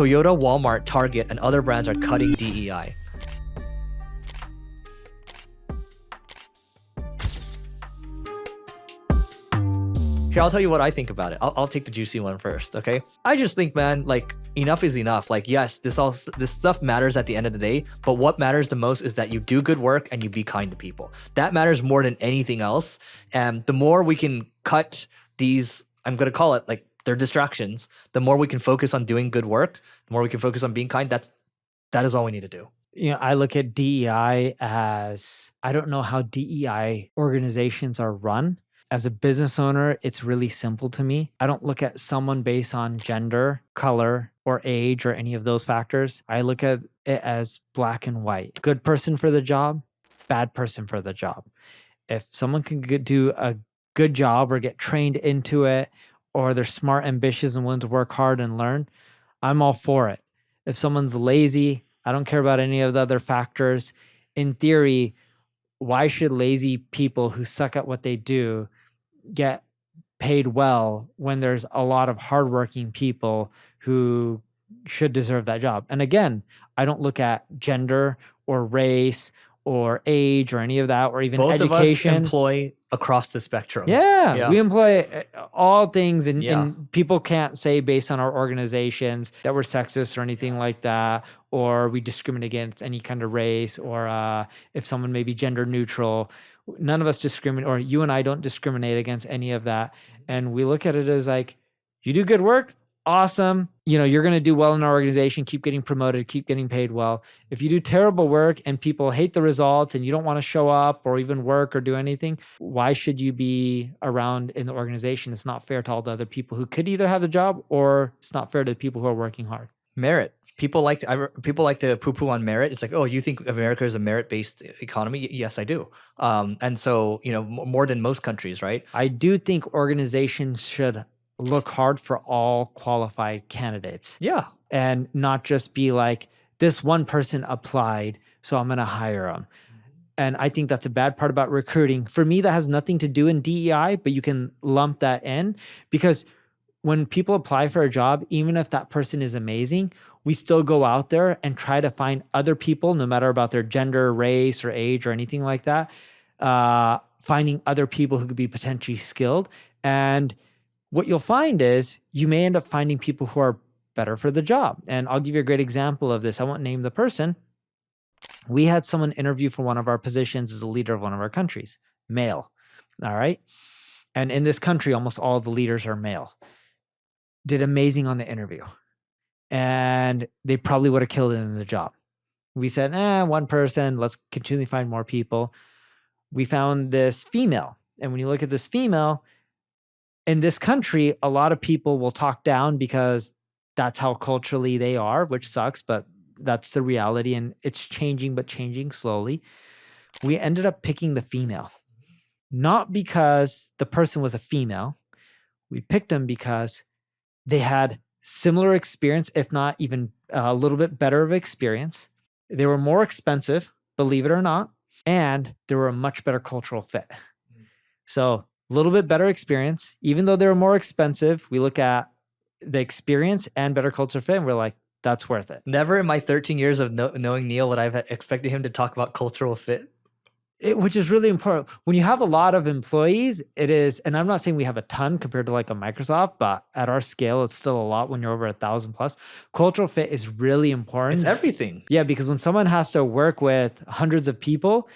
Toyota, Walmart, Target, and other brands are cutting DEI. Here, I'll tell you what I think about it. I'll take the juicy one first, okay? I just think, man, like, enough is enough. Like, yes, this stuff matters at the end of the day, but what matters the most is that you do good work and you be kind to people. That matters more than anything else. And the more we can cut these, I'm going to call it like they're distractions, the more we can focus on doing good work, the more we can focus on being kind. That is all we need to do. You know, I look at DEI as, I don't know how DEI organizations are run. As a business owner, it's really simple to me. I don't look at someone based on gender, color, or age, or any of those factors. I look at it as black and white. Good person for the job, bad person for the job. If someone can do a good job or get trained into it, or they're smart, ambitious, and willing to work hard and learn, I'm all for it. If someone's lazy, I don't care about any of the other factors. In theory, why should lazy people who suck at what they do get paid well when there's a lot of hardworking people who should deserve that job? And again, I don't look at gender or race or age or any of that, or even Both education. Both of us employ across the spectrum. Yeah, we employ all things, and people can't say based on our organizations that we're sexist or anything like that, or we discriminate against any kind of race, or if someone may be gender neutral. None of us discriminate, or you and I don't discriminate against any of that. And we look at it as like, you do good work, awesome. You know, you're going to do well in our organization, keep getting promoted, keep getting paid well. If you do terrible work and people hate the results and you don't want to show up or even work or do anything, why should you be around in the organization? It's not fair to all the other people who could either have the job, or it's not fair to the people who are working hard. Merit. People like to poo-poo on merit. It's like, oh, you think America is a merit-based economy? Yes, I do. And so, you know, more than most countries, right? I do think organizations should look hard for all qualified candidates. Yeah. And not just be like, this one person applied, so I'm going to hire them. And I think that's a bad part about recruiting. For me, that has nothing to do in DEI, but you can lump that in, because when people apply for a job, even if that person is amazing, we still go out there and try to find other people, no matter about their gender, race, or age, or anything like that, finding other people who could be potentially skilled. And what you'll find is you may end up finding people who are better for the job. And I'll give you a great example of this. I won't name the person. We had someone interview for one of our positions as a leader of one of our countries, male. All right. And in this country, almost all the leaders are male. Did amazing on the interview. And they probably would have killed it in the job. We said, one person, let's continually find more people. We found this female. And when you look at this female, in this country, a lot of people will talk down because that's how culturally they are, which sucks, but that's the reality. And it's changing, but changing slowly. We ended up picking the female, not because the person was a female. We picked them because they had similar experience, if not even a little bit better of experience. They were more expensive, believe it or not, and they were a much better cultural fit. So a little bit better experience. Even though they were more expensive, we look at the experience and better culture fit, and we're like, that's worth it. Never in my 13 years of knowing Neil would I've expected him to talk about cultural fit. Which is really important. When you have a lot of employees, it is, and I'm not saying we have a ton compared to like a Microsoft, but at our scale, it's still a lot when you're over 1,000 plus. Cultural fit is really important. It's everything. Yeah, because when someone has to work with hundreds of people,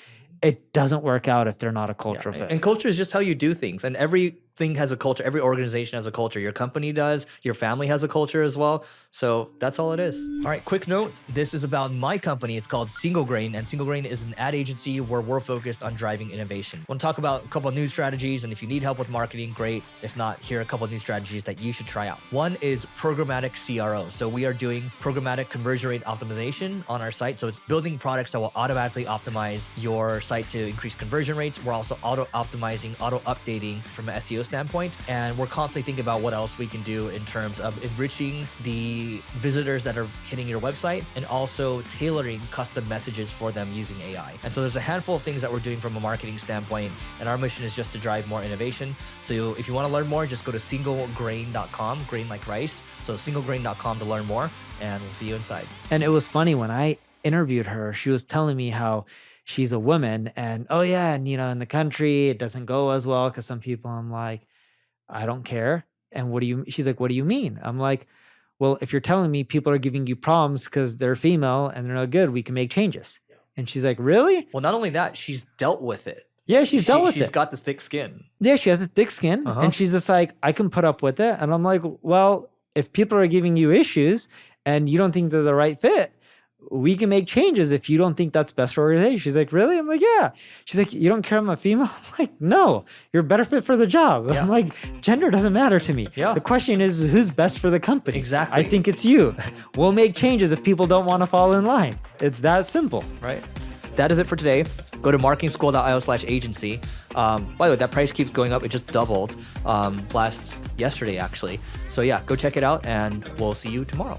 it doesn't work out if they're not a cultural fit. And culture is just how you do things. And everything has a culture. Every organization has a culture. Your company does. Your family has a culture as well. So that's all it is. All right, quick note. This is about my company. It's called Single Grain. And Single Grain is an ad agency where we're focused on driving innovation. I want to talk about a couple of new strategies. And if you need help with marketing, great. If not, here are a couple of new strategies that you should try out. One is programmatic CRO. So we are doing programmatic conversion rate optimization on our site. So it's building products that will automatically optimize your site to increase conversion rates. We're also auto-optimizing, auto-updating from an SEO standpoint. And we're constantly thinking about what else we can do in terms of enriching the visitors that are hitting your website and also tailoring custom messages for them using AI. And so there's a handful of things that we're doing from a marketing standpoint. And our mission is just to drive more innovation. So if you want to learn more, just go to singlegrain.com, grain like rice. So singlegrain.com to learn more, and we'll see you inside. And it was funny when I interviewed her, she was telling me how she's a woman and, oh yeah, and in the country, it doesn't go as well because some people, I'm like, I don't care. And she's like, what do you mean? I'm like, well, if you're telling me people are giving you problems because they're female and they're not good, we can make changes. Yeah. And she's like, really? Well, not only that, she's dealt with it. Yeah, she's dealt with it. She's got the thick skin. Yeah, she has a thick skin. And she's just like, I can put up with it. And I'm like, well, if people are giving you issues and you don't think they're the right fit, we can make changes if you don't think that's best for organization. She's like, really? I'm like, yeah. She's like, you don't care I'm a female? I'm like, no, you're a better fit for the job. Yeah. I'm like, gender doesn't matter to me. Yeah. The question is who's best for the company? Exactly. I think it's you. We'll make changes if people don't want to fall in line. It's that simple. Right. That is it for today. Go to marketingschool.io/agency. By the way, that price keeps going up. It just doubled yesterday, actually. So yeah, go check it out and we'll see you tomorrow.